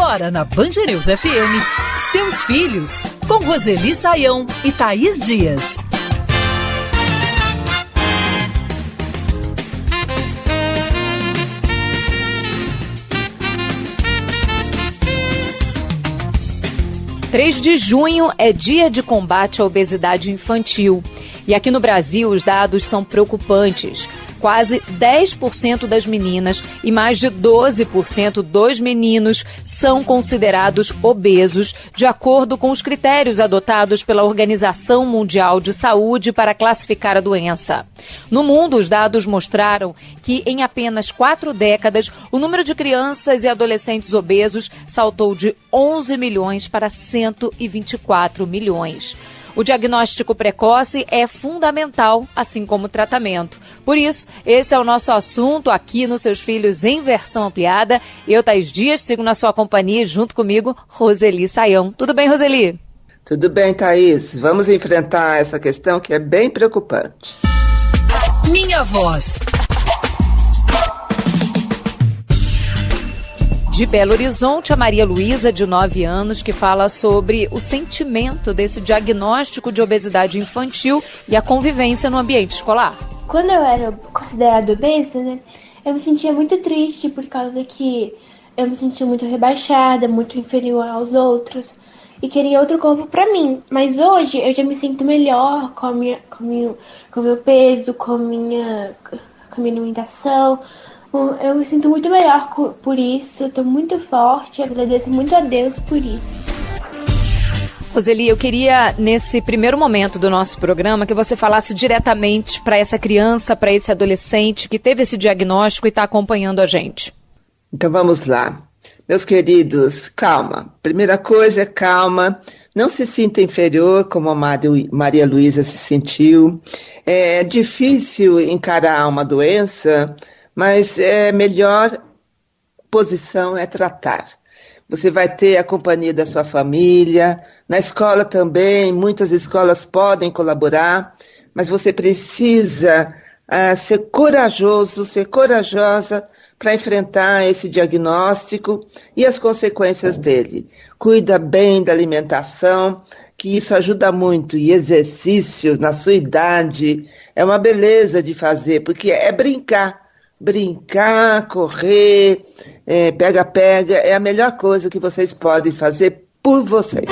Agora na Band News FM, Seus Filhos, com Roseli Saião e Thaís Dias. Dia 3 de junho é dia de combate à obesidade infantil. E aqui no Brasil os dados são preocupantes. Quase 10% das meninas e mais de 12% dos meninos são considerados obesos, de acordo com os critérios adotados pela Organização Mundial de Saúde para classificar a doença. No mundo, os dados mostraram que em apenas 4 décadas, o número de crianças e adolescentes obesos saltou de 11 milhões para 124 milhões. O diagnóstico precoce é fundamental, assim como o tratamento. Por isso, esse é o nosso assunto aqui no Seus Filhos em versão ampliada. Eu, Thaís Dias, sigo na sua companhia e junto comigo, Roseli Saião. Tudo bem, Roseli? Tudo bem, Thaís. Vamos enfrentar essa questão que é bem preocupante. Minha voz. De Belo Horizonte, a Maria Luísa, de 9 anos, que fala sobre o sentimento desse diagnóstico de obesidade infantil e a convivência no ambiente escolar. Quando eu era considerada obesa, eu me sentia muito triste por causa que eu me sentia muito rebaixada, muito inferior aos outros e queria outro corpo pra mim. Mas hoje eu já me sinto melhor com o meu peso, com a minha alimentação. Eu me sinto muito melhor por isso, estou muito forte, agradeço muito a Deus por isso. Roseli, eu queria, nesse primeiro momento do nosso programa, que você falasse diretamente para essa criança, para esse adolescente que teve esse diagnóstico e está acompanhando a gente. Então vamos lá. Meus queridos, calma. Primeira coisa é calma. Não se sinta inferior como a Maria Luísa se sentiu. É difícil encarar uma doença, mas a melhor posição é tratar. Você vai ter a companhia da sua família, na escola também, muitas escolas podem colaborar, mas você precisa ser corajoso, ser corajosa para enfrentar esse diagnóstico e as consequências dele. Cuida bem da alimentação, que isso ajuda muito, e exercícios na sua idade é uma beleza de fazer, porque é brincar, correr, pega-pega, é a melhor coisa que vocês podem fazer por vocês.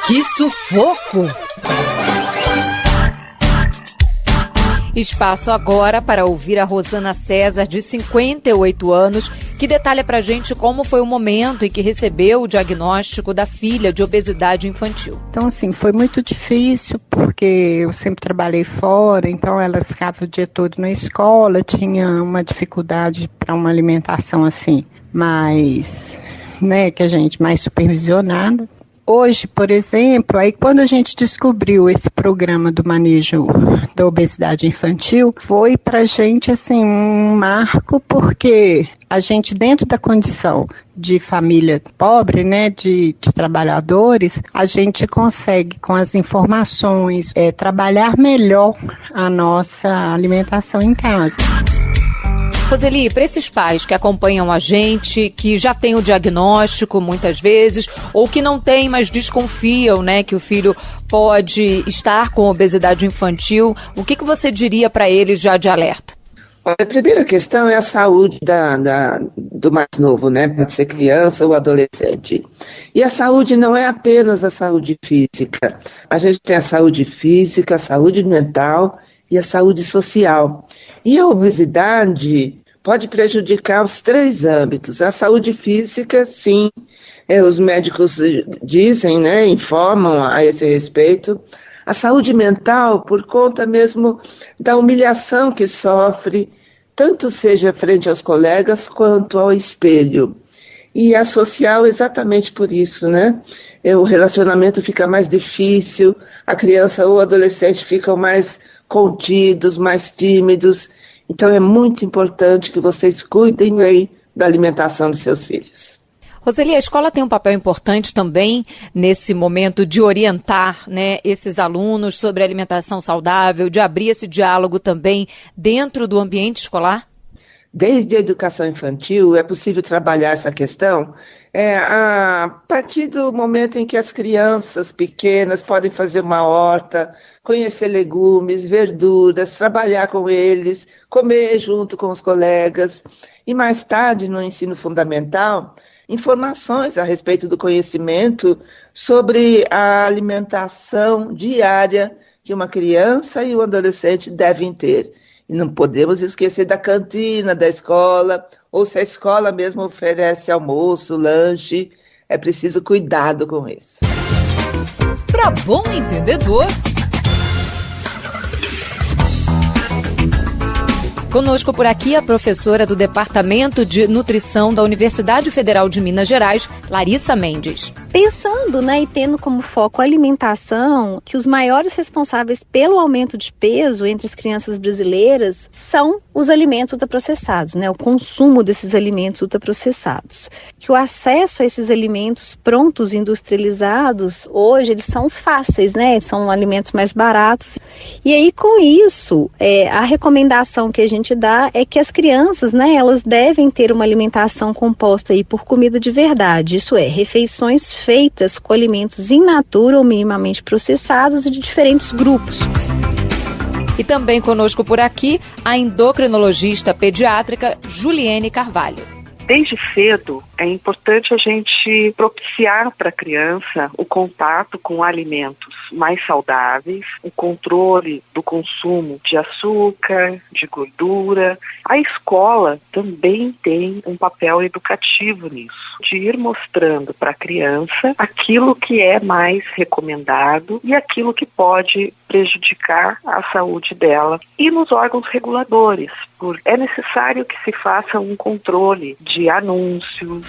Que sufoco! Espaço agora para ouvir a Rosana César, de 58 anos, que detalha pra gente como foi o momento em que recebeu o diagnóstico da filha de obesidade infantil. Então, assim, foi muito difícil, porque eu sempre trabalhei fora, então ela ficava o dia todo na escola, tinha uma dificuldade para uma alimentação assim, mais supervisionada. Hoje, por exemplo, aí quando a gente descobriu esse programa do manejo da obesidade infantil, foi pra gente assim um marco, porque a gente, dentro da condição de família pobre, de trabalhadores, a gente consegue, com as informações, trabalhar melhor a nossa alimentação em casa. Roseli, para esses pais que acompanham a gente, que já têm o diagnóstico muitas vezes, ou que não têm, mas desconfiam, que o filho pode estar com obesidade infantil, o que você diria para eles já de alerta? A primeira questão é a saúde do mais novo, pode ser criança ou adolescente. E a saúde não é apenas a saúde física. A gente tem a saúde física, a saúde mental e a saúde social. E a obesidade pode prejudicar os 3 âmbitos. A saúde física, sim, os médicos dizem, informam a esse respeito. A saúde mental, por conta mesmo da humilhação que sofre, tanto seja frente aos colegas quanto ao espelho. E a social exatamente por isso, O relacionamento fica mais difícil, a criança ou o adolescente ficam mais contidos, mais tímidos. Então é muito importante que vocês cuidem bem da alimentação dos seus filhos. Roseli, a escola tem um papel importante também nesse momento de orientar, esses alunos sobre alimentação saudável, de abrir esse diálogo também dentro do ambiente escolar? desde a educação infantil, é possível trabalhar essa questão a partir do momento em que as crianças pequenas podem fazer uma horta, conhecer legumes, verduras, trabalhar com eles, comer junto com os colegas. E mais tarde, no ensino fundamental, informações a respeito do conhecimento sobre a alimentação diária que uma criança e um adolescente devem ter. E não podemos esquecer da cantina da escola, ou se a escola mesmo oferece almoço, lanche, é preciso cuidado com isso. Para bom entendedor. Conosco por aqui a professora do Departamento de Nutrição da Universidade Federal de Minas Gerais, Larissa Mendes. Pensando, e tendo como foco a alimentação, que os maiores responsáveis pelo aumento de peso entre as crianças brasileiras são os alimentos ultraprocessados, o consumo desses alimentos ultraprocessados. Que o acesso a esses alimentos prontos, industrializados, hoje eles são fáceis, são alimentos mais baratos. E aí com isso, a recomendação que a gente dá é que as crianças, elas devem ter uma alimentação composta aí por comida de verdade, isso é, refeições feitas com alimentos in natura ou minimamente processados e de diferentes grupos. E também conosco por aqui a endocrinologista pediátrica Juliene Carvalho. Desde cedo, é importante a gente propiciar para a criança o contato com alimentos mais saudáveis, o controle do consumo de açúcar, de gordura. A escola também tem um papel educativo nisso, de ir mostrando para a criança aquilo que é mais recomendado e aquilo que pode prejudicar a saúde dela. E nos órgãos reguladores, é necessário que se faça um controle de anúncios.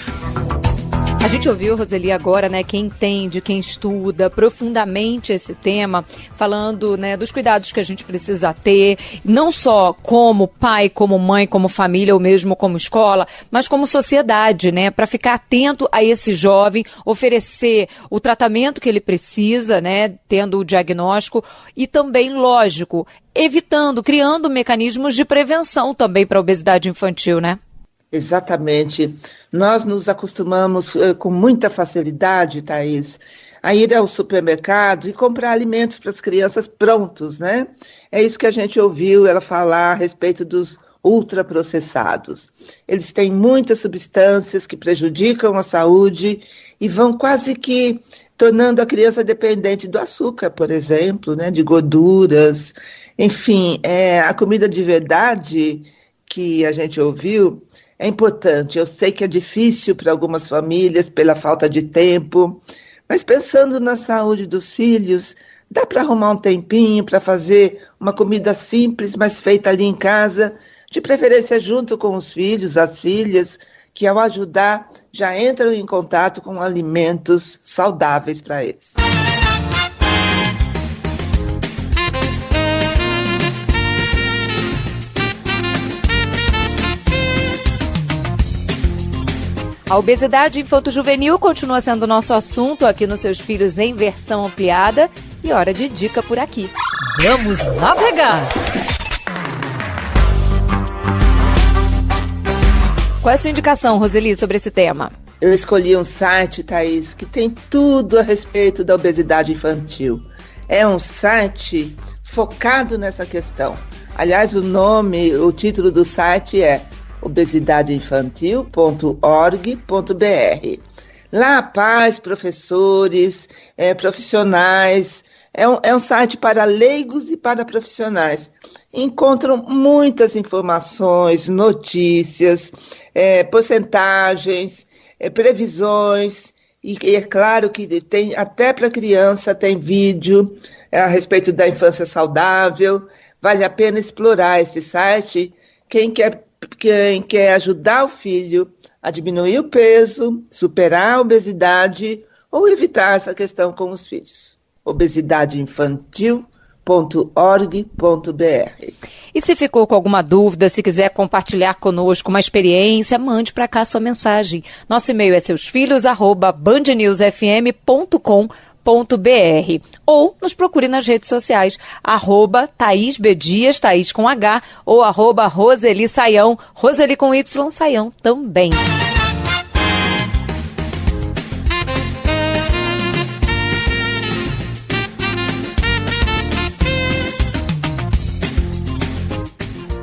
A gente ouviu, Roseli, agora, quem entende, quem estuda profundamente esse tema, falando, dos cuidados que a gente precisa ter, não só como pai, como mãe, como família, ou mesmo como escola, mas como sociedade, para ficar atento a esse jovem, oferecer o tratamento que ele precisa, tendo o diagnóstico, e também, lógico, criando mecanismos de prevenção também para a obesidade infantil, Exatamente. Nós nos acostumamos com muita facilidade, Thaís, a ir ao supermercado e comprar alimentos para as crianças prontos, É isso que a gente ouviu ela falar a respeito dos ultraprocessados. Eles têm muitas substâncias que prejudicam a saúde e vão quase que tornando a criança dependente do açúcar, por exemplo, de gorduras. Enfim, a comida de verdade que a gente ouviu é importante. Eu sei que é difícil para algumas famílias pela falta de tempo, mas pensando na saúde dos filhos, dá para arrumar um tempinho para fazer uma comida simples, mas feita ali em casa, de preferência junto com os filhos, as filhas, que ao ajudar já entram em contato com alimentos saudáveis para eles. A obesidade infanto-juvenil continua sendo nosso assunto aqui nos Seus Filhos em versão ampliada e hora de dica por aqui. Vamos navegar! Qual é a sua indicação, Roseli, sobre esse tema? Eu escolhi um site, Thaís, que tem tudo a respeito da obesidade infantil. É um site focado nessa questão. Aliás, o título do site é obesidadeinfantil.org.br. Lá, pais, professores, profissionais, é um site para leigos e para profissionais. Encontram muitas informações, notícias, porcentagens, previsões, e é claro que tem, até para criança tem vídeo a respeito da infância saudável. Vale a pena explorar esse site. Quem quer ajudar o filho a diminuir o peso, superar a obesidade ou evitar essa questão com os filhos. obesidadeinfantil.org.br. E se ficou com alguma dúvida, se quiser compartilhar conosco uma experiência, mande para cá sua mensagem. Nosso e-mail é seusfilhos@bandnewsfm.com.br. ou nos procure nas redes sociais, @ThaísBdias, Thaís com H, ou @Roseli Saião, Roseli com Y, Saião também.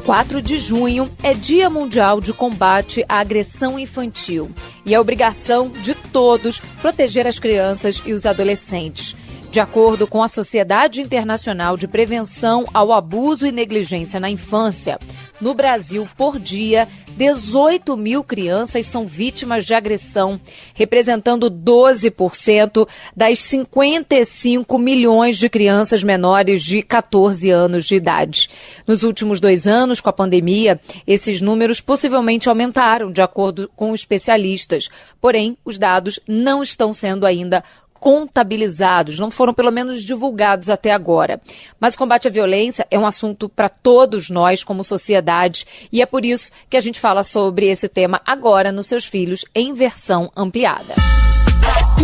O 4 de junho é Dia Mundial de Combate à Agressão Infantil e é obrigação de todos proteger as crianças e os adolescentes. De acordo com a Sociedade Internacional de Prevenção ao Abuso e Negligência na Infância, no Brasil, por dia, 18 mil crianças são vítimas de agressão, representando 12% das 55 milhões de crianças menores de 14 anos de idade. Nos últimos 2 anos, com a pandemia, esses números possivelmente aumentaram, de acordo com especialistas. Porém, os dados não estão sendo ainda contabilizados, não foram pelo menos divulgados até agora. Mas o combate à violência é um assunto para todos nós como sociedade e é por isso que a gente fala sobre esse tema agora nos Seus Filhos em versão ampliada.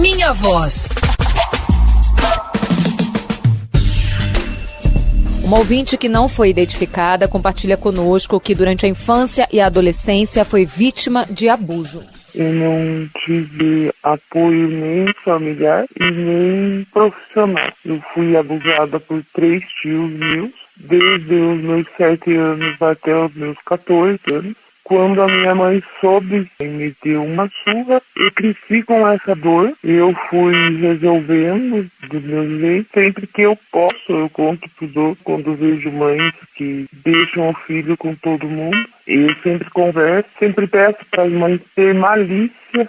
Minha voz. Uma ouvinte que não foi identificada compartilha conosco que durante a infância e a adolescência foi vítima de abuso. Eu não tive apoio nem familiar e nem profissional. Eu fui abusada por 3 tios meus, desde os meus 7 anos até os meus 14 anos. Quando a minha mãe soube, me deu uma surra, eu cresci com essa dor. Eu fui resolvendo do meu jeito. Sempre que eu posso, eu conto para os outros. Quando vejo mães que deixam o filho com todo mundo, eu sempre converso, sempre peço para as mães ter malícia.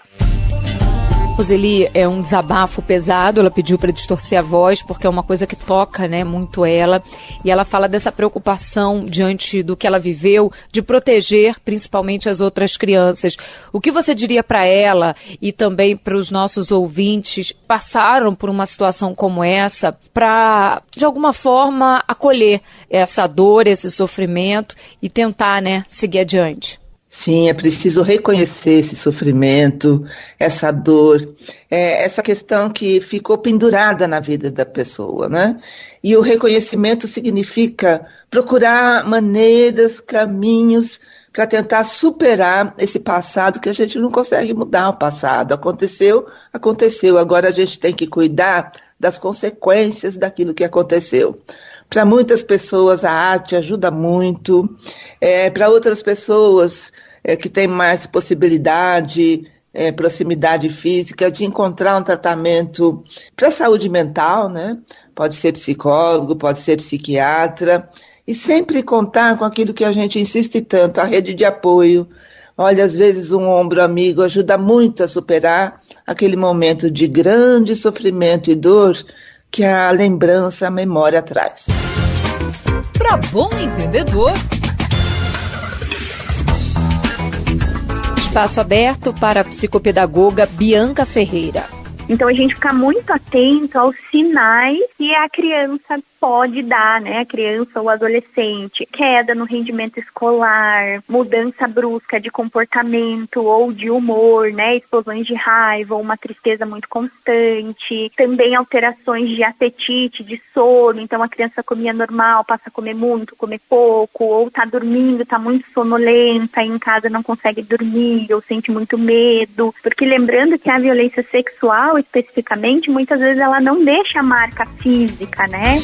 Roseli, é um desabafo pesado, ela pediu para distorcer a voz, porque é uma coisa que toca, né, muito ela, e ela fala dessa preocupação diante do que ela viveu, de proteger principalmente as outras crianças. O que você diria para ela e também para os nossos ouvintes que passaram por uma situação como essa, para, de alguma forma, acolher essa dor, esse sofrimento e tentar, né, seguir adiante? Sim, é preciso reconhecer esse sofrimento, essa dor, essa questão que ficou pendurada na vida da pessoa, né? E o reconhecimento significa procurar maneiras, caminhos para tentar superar esse passado que a gente não consegue mudar o passado. Aconteceu, agora a gente tem que cuidar das consequências daquilo que aconteceu. Para muitas pessoas a arte ajuda muito, para outras pessoas que têm mais possibilidade, proximidade física, de encontrar um tratamento para a saúde mental, né? Pode ser psicólogo, pode ser psiquiatra, e sempre contar com aquilo que a gente insiste tanto, a rede de apoio. Olha, às vezes um ombro amigo ajuda muito a superar aquele momento de grande sofrimento e dor que a lembrança, a memória traz. Para bom entendedor. Espaço aberto para a psicopedagoga Bianca Ferreira. Então a gente fica muito atento aos sinais que a criança pode dar, né? A criança ou adolescente. Queda no rendimento escolar, mudança brusca de comportamento ou de humor, né? Explosões de raiva ou uma tristeza muito constante. Também alterações de apetite, de sono. Então a criança comia normal, passa a comer muito, comer pouco, ou tá dormindo, tá muito sonolenta, e em casa não consegue dormir, ou sente muito medo. Porque lembrando que a violência sexual, especificamente, muitas vezes ela não deixa marca física, né?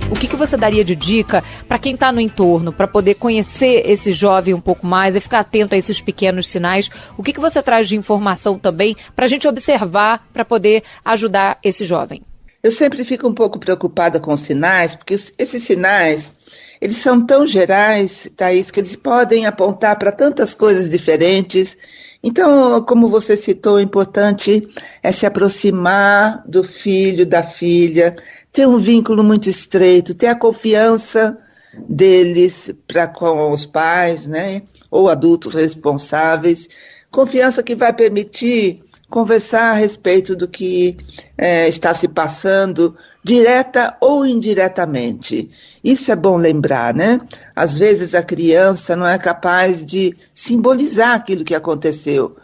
O que você daria de dica para quem está no entorno, para poder conhecer esse jovem um pouco mais e ficar atento a esses pequenos sinais? O que você traz de informação também para a gente observar, para poder ajudar esse jovem? Eu sempre fico um pouco preocupada com os sinais, porque esses sinais, eles são tão gerais, Thaís, que eles podem apontar para tantas coisas diferentes. Então, como você citou, o importante é se aproximar do filho, da filha, ter um vínculo muito estreito, ter a confiança deles com os pais, né, ou adultos responsáveis, confiança que vai permitir conversar a respeito do que está se passando, direta ou indiretamente. Isso é bom lembrar, né? Às vezes a criança não é capaz de simbolizar aquilo que aconteceu,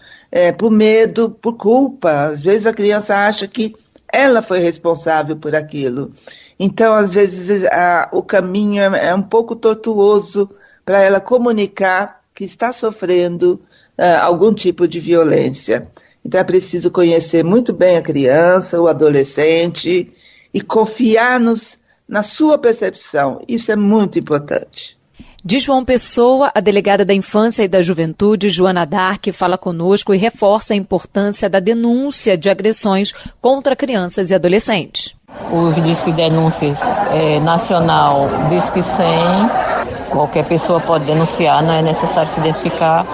por medo, por culpa. Às vezes a criança acha que ela foi responsável por aquilo. Então, às vezes, o caminho é um pouco tortuoso para ela comunicar que está sofrendo algum tipo de violência. Então, é preciso conhecer muito bem a criança, o adolescente, e confiar na sua percepção. Isso é muito importante. De João Pessoa, a delegada da Infância e da Juventude, Joana Dark, fala conosco e reforça a importância da denúncia de agressões contra crianças e adolescentes. O Disque Denúncia nacional, Disque 100, qualquer pessoa pode denunciar, não é necessário se identificar.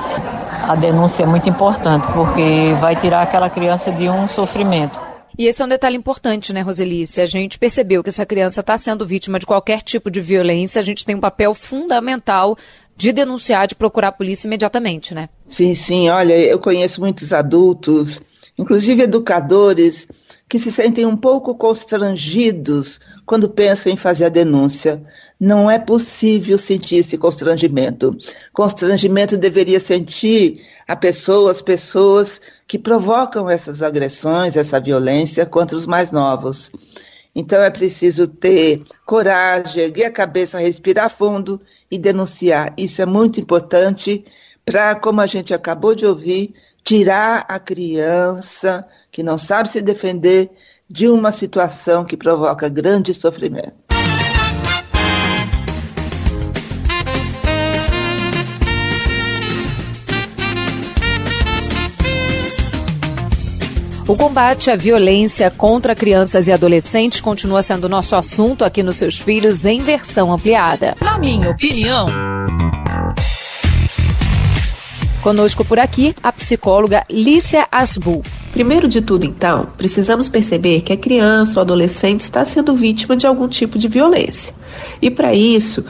A denúncia é muito importante, porque vai tirar aquela criança de um sofrimento. E esse é um detalhe importante, né, Roseli? Se a gente percebeu que essa criança está sendo vítima de qualquer tipo de violência, a gente tem um papel fundamental de denunciar, de procurar a polícia imediatamente, né? Sim. Olha, eu conheço muitos adultos, inclusive educadores, que se sentem um pouco constrangidos quando pensam em fazer a denúncia. Não é possível sentir esse constrangimento. Constrangimento deveria sentir as pessoas que provocam essas agressões, essa violência contra os mais novos. Então é preciso ter coragem, erguer a cabeça, respirar fundo e denunciar. Isso é muito importante para, como a gente acabou de ouvir, tirar a criança que não sabe se defender de uma situação que provoca grande sofrimento. O combate à violência contra crianças e adolescentes continua sendo nosso assunto aqui nos Seus Filhos em versão ampliada. Na minha opinião. Conosco por aqui, a psicóloga Lícia Asbu. Primeiro de tudo, então, precisamos perceber que a criança ou adolescente está sendo vítima de algum tipo de violência. E para isso,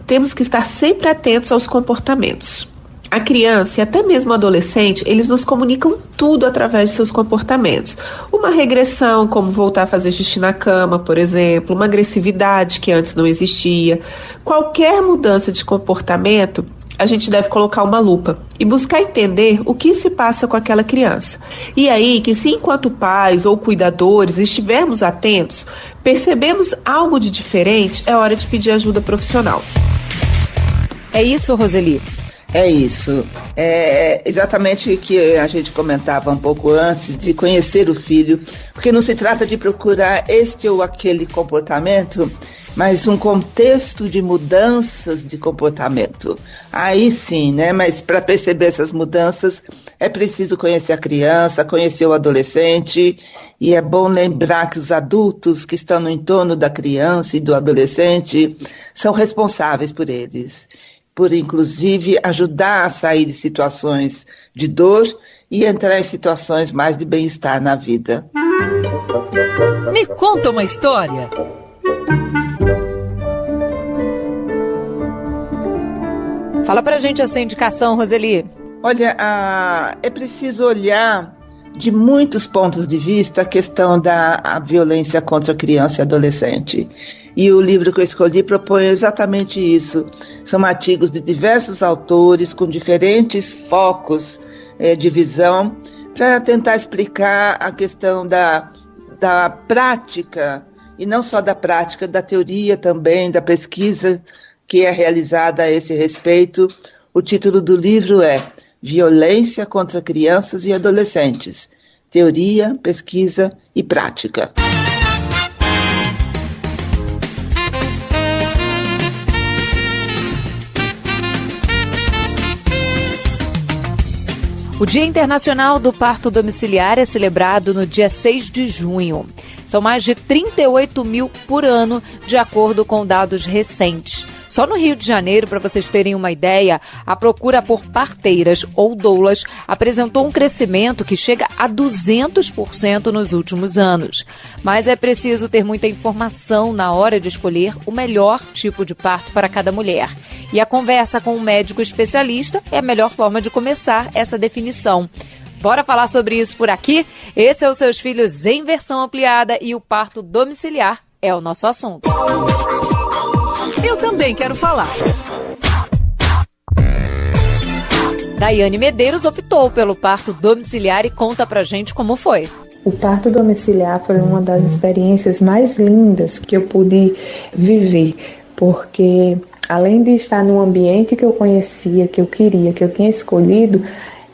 temos que estar sempre atentos aos comportamentos. A criança e até mesmo o adolescente, eles nos comunicam tudo através de seus comportamentos. Uma regressão, como voltar a fazer xixi na cama, por exemplo, uma agressividade que antes não existia. Qualquer mudança de comportamento, a gente deve colocar uma lupa e buscar entender o que se passa com aquela criança. E aí, que se enquanto pais ou cuidadores estivermos atentos, percebemos algo de diferente, é hora de pedir ajuda profissional. É isso, Roseli? É isso. É exatamente o que a gente comentava um pouco antes, de conhecer o filho, porque não se trata de procurar este ou aquele comportamento, mas um contexto de mudanças de comportamento. Aí sim, né? Mas para perceber essas mudanças é preciso conhecer a criança, conhecer o adolescente, e é bom lembrar que os adultos que estão no entorno da criança e do adolescente são responsáveis por eles, por inclusive ajudar a sair de situações de dor e entrar em situações mais de bem-estar na vida. Me conta uma história. Fala pra gente a sua indicação, Roseli. Olha, é preciso olhar de muitos pontos de vista a questão da violência contra criança e adolescente. E o livro que eu escolhi propõe exatamente isso. São artigos de diversos autores com diferentes focos de visão para tentar explicar a questão da prática, e não só da prática, da teoria também, da pesquisa que é realizada a esse respeito. O título do livro é Violência contra Crianças e Adolescentes, Teoria, Pesquisa e Prática. O Dia Internacional do Parto Domiciliar é celebrado no dia 6 de junho. São mais de 38 mil por ano, de acordo com dados recentes. Só no Rio de Janeiro, para vocês terem uma ideia, a procura por parteiras ou doulas apresentou um crescimento que chega a 200% nos últimos anos. Mas é preciso ter muita informação na hora de escolher o melhor tipo de parto para cada mulher. E a conversa com um médico especialista é a melhor forma de começar essa definição. Bora falar sobre isso por aqui? Esse é o Seus Filhos em versão ampliada e o parto domiciliar é o nosso assunto. Eu também quero falar. Daiane Medeiros optou pelo parto domiciliar e conta pra gente como foi. O parto domiciliar foi uma das experiências mais lindas que eu pude viver, porque além de estar num ambiente que eu conhecia, que eu queria, que eu tinha escolhido,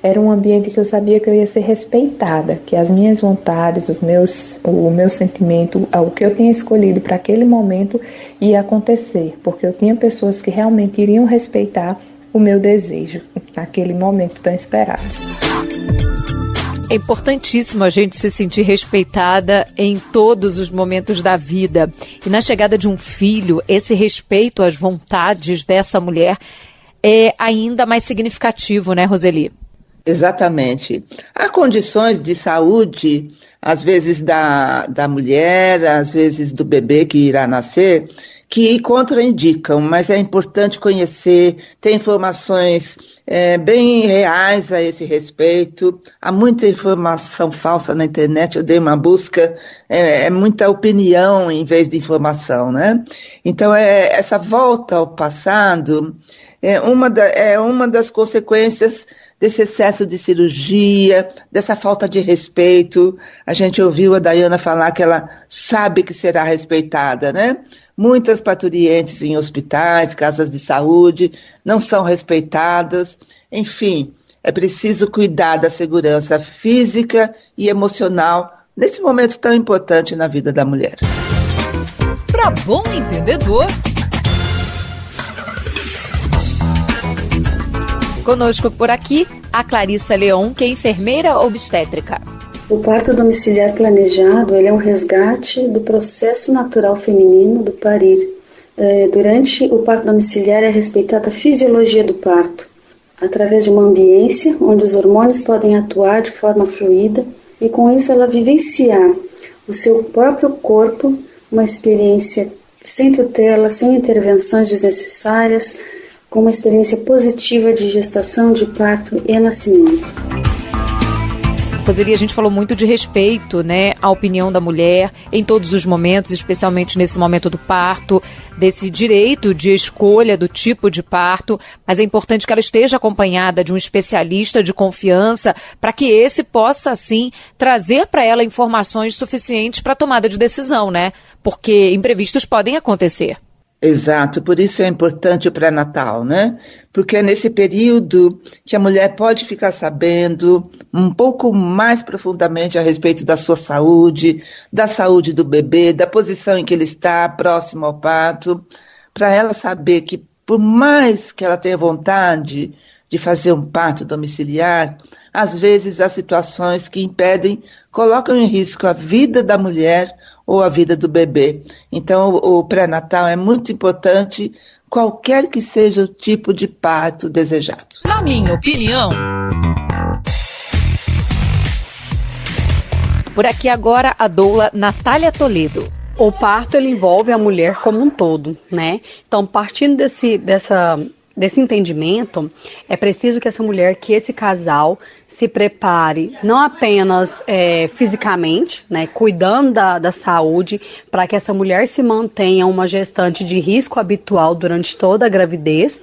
era um ambiente que eu sabia que eu ia ser respeitada, que as minhas vontades, o meu sentimento, o que eu tinha escolhido para aquele momento ia acontecer, porque eu tinha pessoas que realmente iriam respeitar o meu desejo naquele momento tão esperado. É importantíssimo a gente se sentir respeitada em todos os momentos da vida. E na chegada de um filho, esse respeito às vontades dessa mulher é ainda mais significativo, né, Roseli? Exatamente. Há condições de saúde, às vezes da mulher, às vezes do bebê que irá nascer, que contraindicam, mas é importante conhecer, ter informações bem reais a esse respeito. Há muita informação falsa na internet, eu dei uma busca, muita opinião em vez de informação, né? Então, essa volta ao passado é uma das consequências desse excesso de cirurgia, dessa falta de respeito. A gente ouviu a Dayana falar que ela sabe que será respeitada, né? Muitas parturientes em hospitais, casas de saúde, não são respeitadas. Enfim, é preciso cuidar da segurança física e emocional nesse momento tão importante na vida da mulher. Para bom entendedor. Conosco por aqui, a Clarissa Leon, que é enfermeira obstétrica. O parto domiciliar planejado ele é um resgate do processo natural feminino do parir. Durante o parto domiciliar é respeitada a fisiologia do parto, através de uma ambiência onde os hormônios podem atuar de forma fluida e com isso ela vivenciar o seu próprio corpo, uma experiência sem tutela, sem intervenções desnecessárias, com uma experiência positiva de gestação, de parto e nascimento. Roseli, a gente falou muito de respeito, né, à opinião da mulher em todos os momentos, especialmente nesse momento do parto, desse direito de escolha do tipo de parto, mas é importante que ela esteja acompanhada de um especialista de confiança para que esse possa, assim, trazer para ela informações suficientes para a tomada de decisão, né, porque imprevistos podem acontecer. Exato, por isso é importante o pré-natal, né? Porque é nesse período que a mulher pode ficar sabendo um pouco mais profundamente a respeito da sua saúde, da saúde do bebê, da posição em que ele está próximo ao parto, para ela saber que por mais que ela tenha vontade de fazer um parto domiciliar, às vezes há situações que impedem, colocam em risco a vida da mulher ou a vida do bebê. Então, o pré-natal é muito importante, qualquer que seja o tipo de parto desejado. Na minha opinião. Por aqui agora a doula Natália Toledo. O parto ele envolve a mulher como um todo, né? Então, partindo desse entendimento, é preciso que essa mulher, que esse casal se prepare não apenas fisicamente, né, cuidando da saúde, para que essa mulher se mantenha uma gestante de risco habitual durante toda a gravidez,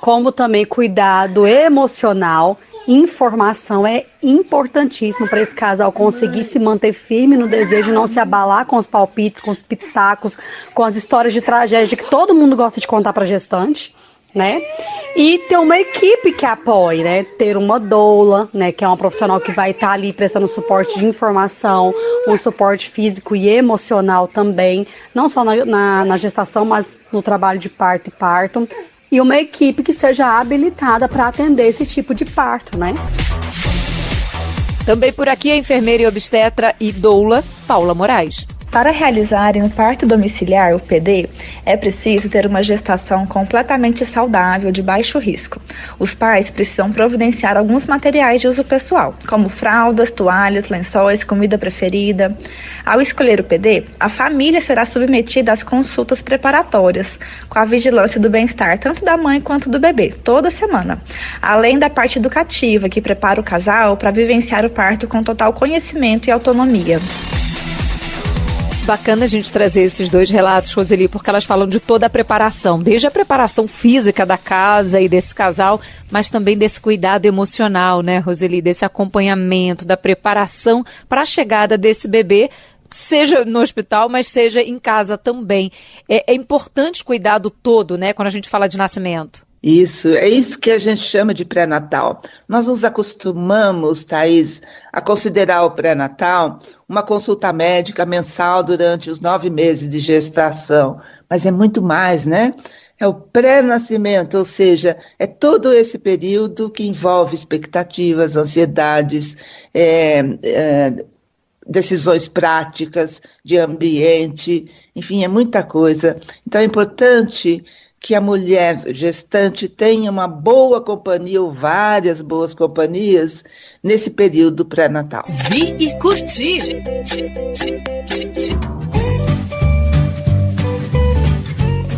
como também cuidado emocional. Informação é importantíssimo para esse casal conseguir se manter firme no desejo, não se abalar com os palpites, com os pitacos, com as histórias de tragédia que todo mundo gosta de contar para gestante, né? E ter uma equipe que apoie, né? Ter uma doula, né? Que é uma profissional que vai estar ali prestando suporte de informação, um suporte físico e emocional também, não só na gestação, mas no trabalho de parto e parto. E uma equipe que seja habilitada para atender esse tipo de parto, né? Também por aqui a enfermeira e obstetra e doula Paula Moraes. Para realizarem um parto domiciliar, o PD, é preciso ter uma gestação completamente saudável, de baixo risco. Os pais precisam providenciar alguns materiais de uso pessoal, como fraldas, toalhas, lençóis, comida preferida. Ao escolher o PD, a família será submetida às consultas preparatórias, com a vigilância do bem-estar tanto da mãe quanto do bebê, toda semana. Além da parte educativa, que prepara o casal para vivenciar o parto com total conhecimento e autonomia. Bacana a gente trazer esses dois relatos, Roseli, porque elas falam de toda a preparação, desde a preparação física da casa e desse casal, mas também desse cuidado emocional, né, Roseli, desse acompanhamento, da preparação para a chegada desse bebê, seja no hospital, mas seja em casa também. É importante cuidar do todo, né, quando a gente fala de nascimento. Isso, é isso que a gente chama de pré-natal. Nós nos acostumamos, Thaís, a considerar o pré-natal uma consulta médica mensal durante os 9 meses de gestação, mas é muito mais, né? É o pré-nascimento, ou seja, é todo esse período que envolve expectativas, ansiedades, decisões práticas de ambiente, enfim, é muita coisa. Então é importante que a mulher gestante tenha uma boa companhia ou várias boas companhias nesse período pré-natal. Vi e curti.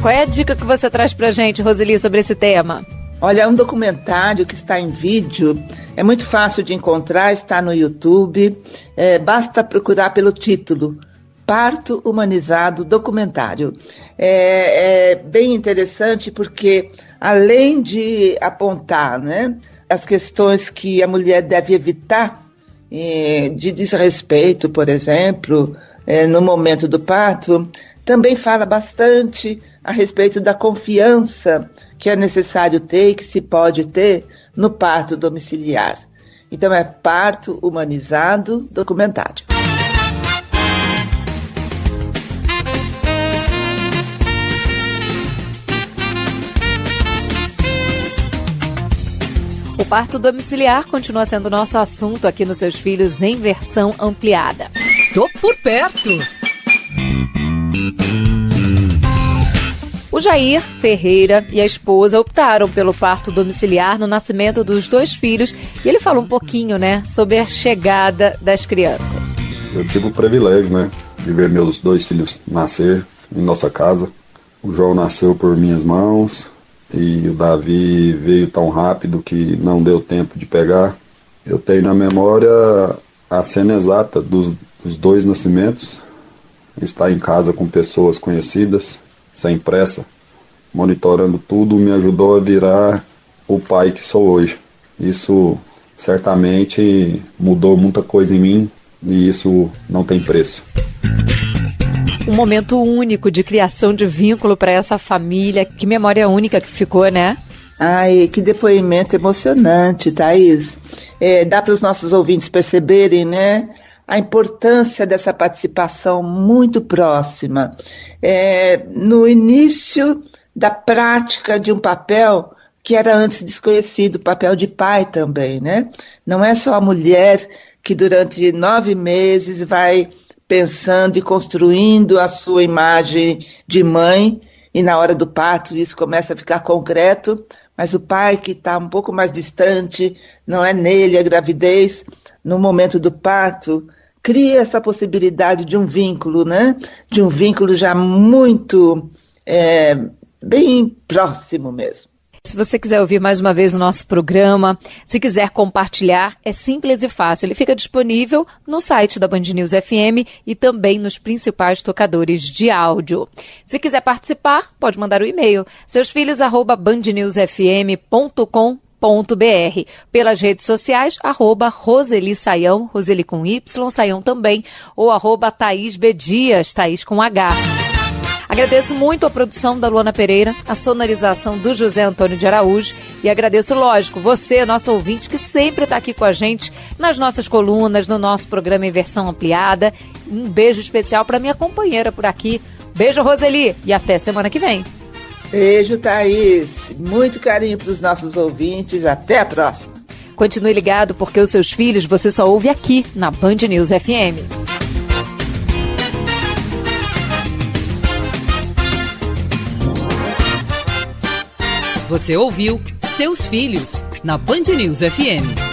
Qual é a dica que você traz pra gente, Roseli, sobre esse tema? Olha, é um documentário que está em vídeo, é muito fácil de encontrar, está no YouTube, basta procurar pelo título, Parto Humanizado Documentário. É bem interessante porque, além de apontar, né, as questões que a mulher deve evitar, de desrespeito, por exemplo, no momento do parto, também fala bastante a respeito da confiança que é necessário ter e que se pode ter no parto domiciliar. Então é Parto Humanizado Documentário. O parto domiciliar continua sendo nosso assunto aqui nos Seus Filhos em versão ampliada. Tô por perto! O Jair Ferreira e a esposa optaram pelo parto domiciliar no nascimento dos 2 filhos e ele falou um pouquinho, né, sobre a chegada das crianças. Eu tive o privilégio, né, de ver meus 2 filhos nascer em nossa casa. O João nasceu por minhas mãos e o Davi veio tão rápido que não deu tempo de pegar. Eu tenho na memória a cena exata dos 2 nascimentos. Estar em casa com pessoas conhecidas, sem pressa, monitorando tudo, me ajudou a virar o pai que sou hoje. Isso certamente mudou muita coisa em mim e isso não tem preço. Um momento único de criação de vínculo para essa família. Que memória única que ficou, né? Ai, que depoimento emocionante, Thaís. Dá para os nossos ouvintes perceberem, né, a importância dessa participação muito próxima. No início da prática de um papel que era antes desconhecido, o papel de pai também, né? Não é só a mulher que durante 9 meses vai pensando e construindo a sua imagem de mãe, e na hora do parto isso começa a ficar concreto, mas o pai que está um pouco mais distante, não é nele a gravidez, no momento do parto, cria essa possibilidade de um vínculo, né? De um vínculo já muito, bem próximo mesmo. Se você quiser ouvir mais uma vez o nosso programa, se quiser compartilhar, é simples e fácil. Ele fica disponível no site da Band News FM e também nos principais tocadores de áudio. Se quiser participar, pode mandar o e-mail seusfilhos@bandnewsfm.com.br, pelas redes sociais, @Roseli Saião, Roseli com Y, Saião também, ou @Thaís B. Dias, Thaís com H. Agradeço muito a produção da Luana Pereira, a sonorização do José Antônio de Araújo e agradeço, lógico, você, nosso ouvinte, que sempre está aqui com a gente nas nossas colunas, no nosso programa em versão ampliada. Um beijo especial para minha companheira por aqui. Beijo, Roseli, e até semana que vem. Beijo, Thaís. Muito carinho para os nossos ouvintes. Até a próxima. Continue ligado, porque os seus filhos você só ouve aqui na Band News FM. Você ouviu Seus Filhos, na Band News FM.